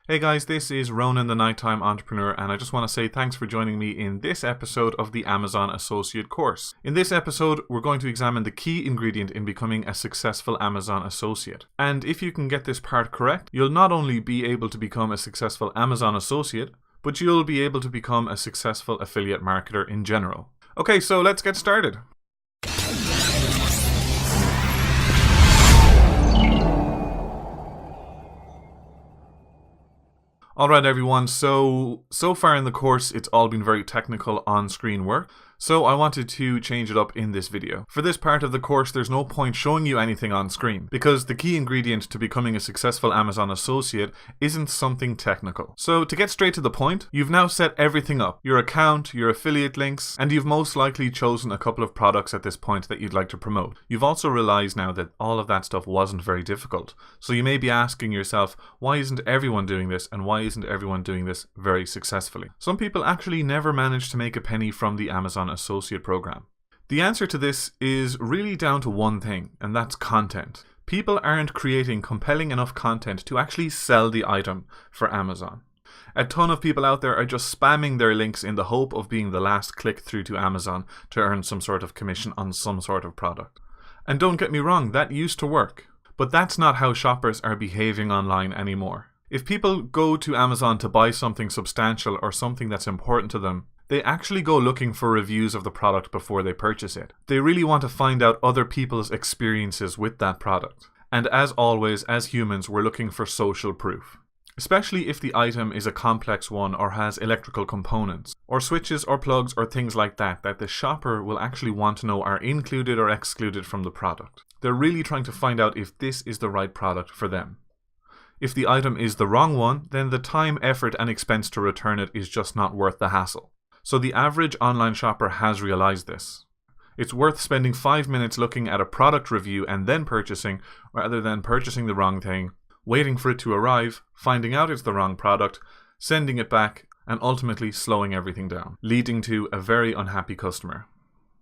Hey guys, this is Ronan the Nighttime Entrepreneur, and I just want to say thanks for joining me in this episode of the Amazon Associate course. In this episode, we're going to examine the key ingredient in becoming a successful Amazon Associate. And if you can get this part correct, you'll not only be able to become a successful Amazon Associate, but you'll be able to become a successful affiliate marketer in general. Okay, so let's get started. Alright everyone, so far in the course it's all been very technical on-screen work, so I wanted to change it up in this video. For this part of the course there's no point showing you anything on screen, because the key ingredient to becoming a successful Amazon Associate isn't something technical. So to get straight to the point, you've now set everything up, your account, your affiliate links, and you've most likely chosen a couple of products at this point that you'd like to promote. You've also realized now that all of that stuff wasn't very difficult, so you may be asking yourself, why isn't everyone doing this, and why isn't everyone doing this very successfully? Some people actually never manage to make a penny from the Amazon Associate program. The answer to this is really down to one thing, and that's content. People aren't creating compelling enough content to actually sell the item for Amazon. A ton of people out there are just spamming their links in the hope of being the last click through to Amazon to earn some sort of commission on some sort of product. And don't get me wrong, that used to work. But that's not how shoppers are behaving online anymore. If people go to Amazon to buy something substantial or something that's important to them, they actually go looking for reviews of the product before they purchase it. They really want to find out other people's experiences with that product. And as always, as humans, we're looking for social proof. Especially if the item is a complex one or has electrical components, or switches or plugs or things like that the shopper will actually want to know are included or excluded from the product. They're really trying to find out if this is the right product for them. If the item is the wrong one, then the time, effort and expense to return it is just not worth the hassle. So the average online shopper has realized this. It's worth spending 5 minutes looking at a product review and then purchasing, rather than purchasing the wrong thing, waiting for it to arrive, finding out it's the wrong product, sending it back, and ultimately slowing everything down, leading to a very unhappy customer.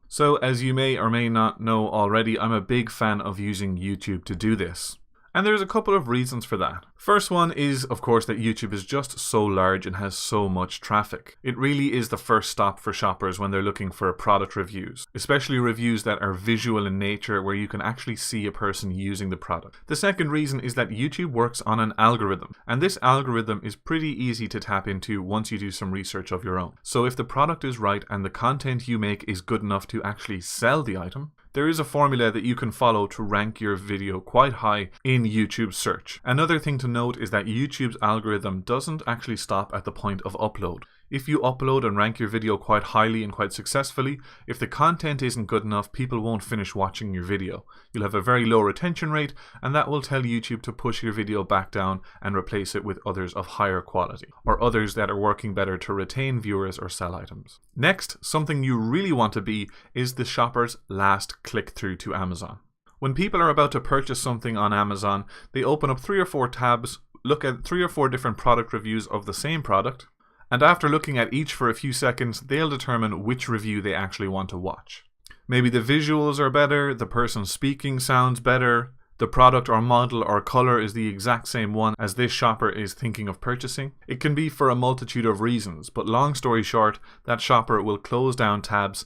So as you may or may not know already, I'm a big fan of using YouTube to do this. And there's a couple of reasons for that. First one is, of course, that YouTube is just so large and has so much traffic. It really is the first stop for shoppers when they're looking for product reviews, especially reviews that are visual in nature where you can actually see a person using the product. The second reason is that YouTube works on an algorithm, and this algorithm is pretty easy to tap into once you do some research of your own. So if the product is right and the content you make is good enough to actually sell the item, there is a formula that you can follow to rank your video quite high in YouTube's search. Another thing to note is that YouTube's algorithm doesn't actually stop at the point of upload. If you upload and rank your video quite highly and quite successfully, if the content isn't good enough, people won't finish watching your video. You'll have a very low retention rate, and that will tell YouTube to push your video back down and replace it with others of higher quality, or others that are working better to retain viewers or sell items. Next, something you really want to be is the shopper's last click through to Amazon. When people are about to purchase something on Amazon, they open up 3 or 4 tabs, look at 3 or 4 different product reviews of the same product, and after looking at each for a few seconds, they'll determine which review they actually want to watch. Maybe the visuals are better, the person speaking sounds better, the product or model or color is the exact same one as this shopper is thinking of purchasing. It can be for a multitude of reasons, but long story short, that shopper will close down tabs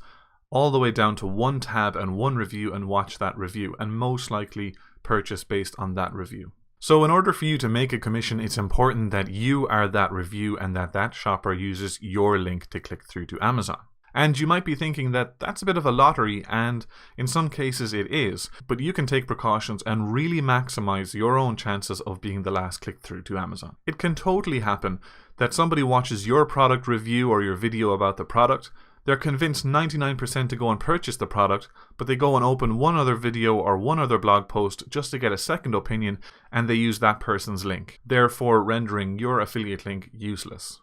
all the way down to 1 tab and 1 review and watch that review, and most likely purchase based on that review. So in order for you to make a commission, it's important that you are that review and that shopper uses your link to click through to Amazon. And you might be thinking that that's a bit of a lottery, and in some cases it is, but you can take precautions and really maximize your own chances of being the last click through to Amazon. It can totally happen that somebody watches your product review or your video about the product, they're convinced 99% to go and purchase the product, but they go and open one other video or one other blog post just to get a second opinion, and they use that person's link, therefore rendering your affiliate link useless.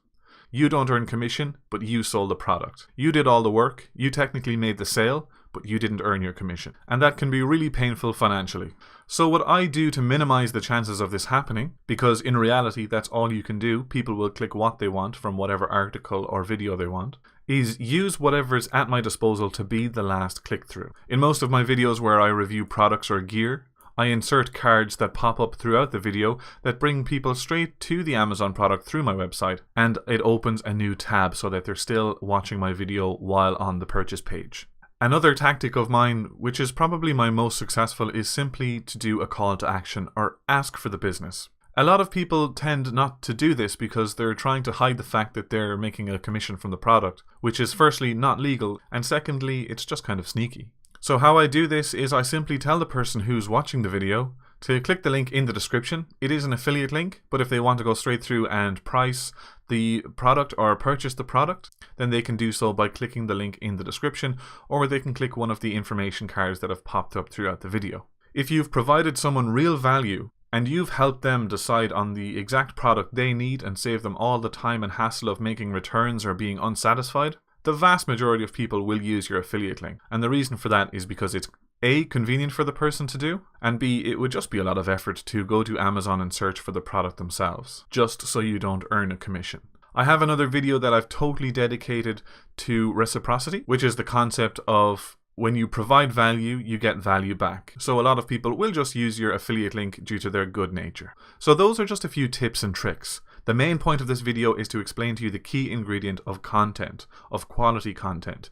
You don't earn commission, but you sold the product. You did all the work, you technically made the sale, but you didn't earn your commission. And that can be really painful financially. So what I do to minimize the chances of this happening, because in reality that's all you can do, people will click what they want from whatever article or video they want, is use whatever's at my disposal to be the last click through. In most of my videos where I review products or gear, I insert cards that pop up throughout the video that bring people straight to the Amazon product through my website, and it opens a new tab so that they're still watching my video while on the purchase page. Another tactic of mine, which is probably my most successful, is simply to do a call to action or ask for the business. A lot of people tend not to do this because they're trying to hide the fact that they're making a commission from the product, which is firstly not legal, and secondly, it's just kind of sneaky. So how I do this is I simply tell the person who's watching the video to click the link in the description. It is an affiliate link, but if they want to go straight through and price the product or purchase the product, then they can do so by clicking the link in the description, or they can click one of the information cards that have popped up throughout the video. If you've provided someone real value, and you've helped them decide on the exact product they need and save them all the time and hassle of making returns or being unsatisfied, the vast majority of people will use your affiliate link. And the reason for that is because it's A, convenient for the person to do, and B, it would just be a lot of effort to go to Amazon and search for the product themselves, just so you don't earn a commission. I have another video that I've totally dedicated to reciprocity, which is the concept of when you provide value, you get value back. So a lot of people will just use your affiliate link due to their good nature. So those are just a few tips and tricks. The main point of this video is to explain to you the key ingredient of content, of quality content.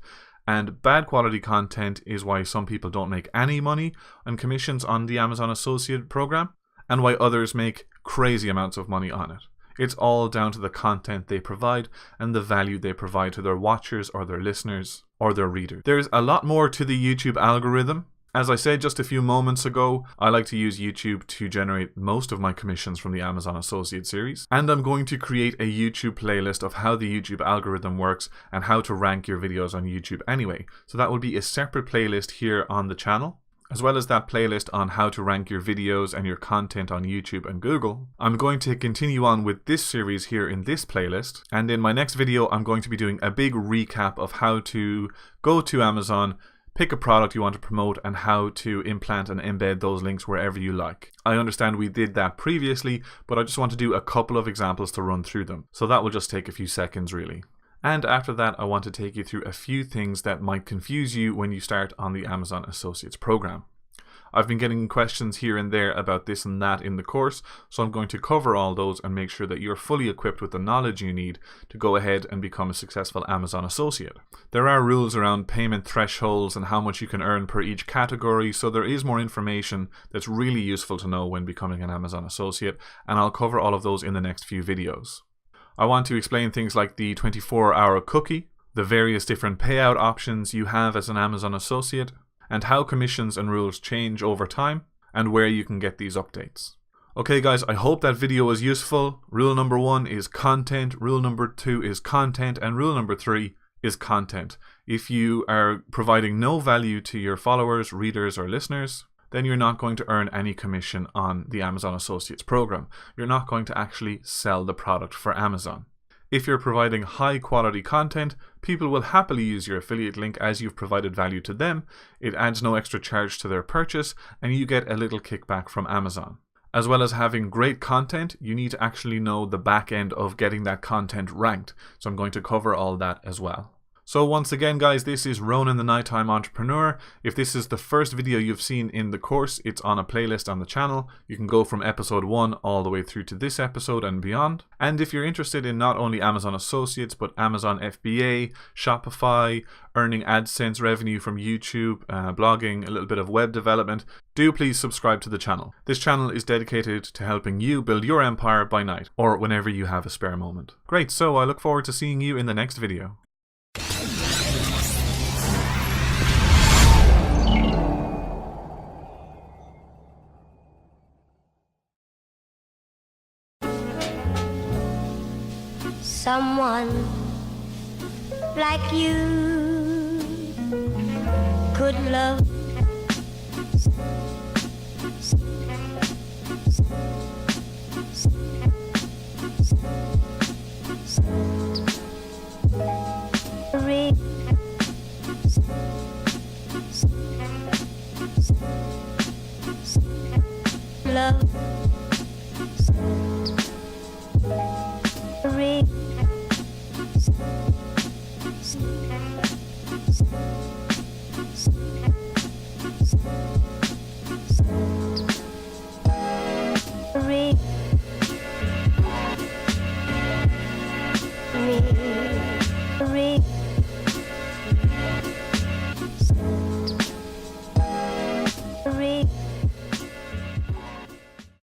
And bad quality content is why some people don't make any money on commissions on the Amazon Associate program, and why others make crazy amounts of money on it. It's all down to the content they provide and the value they provide to their watchers or their listeners or their readers. There's a lot more to the YouTube algorithm. As I said just a few moments ago, I like to use YouTube to generate most of my commissions from the Amazon Associate series. And I'm going to create a YouTube playlist of how the YouTube algorithm works and how to rank your videos on YouTube anyway. So that will be a separate playlist here on the channel, as well as that playlist on how to rank your videos and your content on YouTube and Google. I'm going to continue on with this series here in this playlist, and in my next video I'm going to be doing a big recap of how to go to Amazon, pick a product you want to promote, and how to implant and embed those links wherever you like. I understand we did that previously, but I just want to do a couple of examples to run through them. So that will just take a few seconds really. And after that, I want to take you through a few things that might confuse you when you start on the Amazon Associates program. I've been getting questions here and there about this and that in the course, so I'm going to cover all those and make sure that you're fully equipped with the knowledge you need to go ahead and become a successful Amazon Associate. There are rules around payment thresholds and how much you can earn per each category, so there is more information that's really useful to know when becoming an Amazon Associate, and I'll cover all of those in the next few videos. I want to explain things like the 24-hour cookie, the various different payout options you have as an Amazon Associate, and how commissions and rules change over time, and where you can get these updates. Okay guys, I hope that video was useful. Rule number 1 is content, rule number 2 is content, and rule number 3 is content. If you are providing no value to your followers, readers, or listeners, then you're not going to earn any commission on the Amazon Associates program. You're not going to actually sell the product for Amazon. If you're providing high quality content, people will happily use your affiliate link as you've provided value to them. It adds no extra charge to their purchase, and you get a little kickback from Amazon. As well as having great content, you need to actually know the back end of getting that content ranked. So I'm going to cover all that as well. So once again guys, this is Ronan the Nighttime Entrepreneur. If this is the first video you've seen in the course, it's on a playlist on the channel. You can go from episode 1 all the way through to this episode and beyond. And if you're interested in not only Amazon Associates, but Amazon FBA, Shopify, earning AdSense revenue from YouTube, blogging, a little bit of web development, do please subscribe to the channel. This channel is dedicated to helping you build your empire by night, or whenever you have a spare moment. Great, so I look forward to seeing you in the next video. Someone like you could love love me. Re- re-